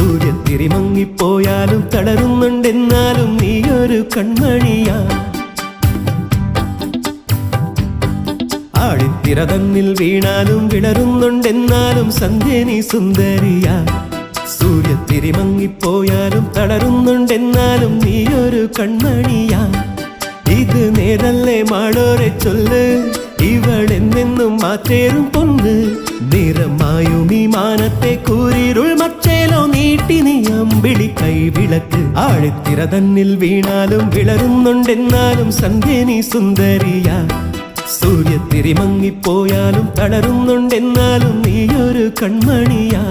സൂര്യത്തിരി മങ്ങിപ്പോയാലും തളരുന്നുണ്ടെന്നാലും നീയൊരു കൺമണിയാ. ആഴിത്തിര തന്നിൽ വീണാലും വിളരുന്നുണ്ടെന്നാലും സന്ധ്യ നീ സുന്ദരിയാ. സൂര്യത്തിരി മങ്ങിപ്പോയാലും തളരുന്നുണ്ടെന്നാലും നീയൊരു കൺമണിയാ. ഇത് നേരല്ലേ മാളോരെ ചൊല്ല്, ഇവളെന്നെന്നും മാറ്റേറും പൊന്ന്. നിറമായും ഈ മാനത്തെ കൂരിരുൾ മച്ചേലോ നീട്ടി നീ അമ്പിളി കൈവിളക്ക്. ആഴിത്തിര തന്നിൽ വീണാലും വിളരുന്നുണ്ടെന്നാലും സന്ധ്യ നീ സുന്ദരിയാ. സൂര്യത്തിരി മങ്ങിപ്പോയാലും തളരുന്നുണ്ടെന്നാലും നീയൊരു കൺമണിയാ.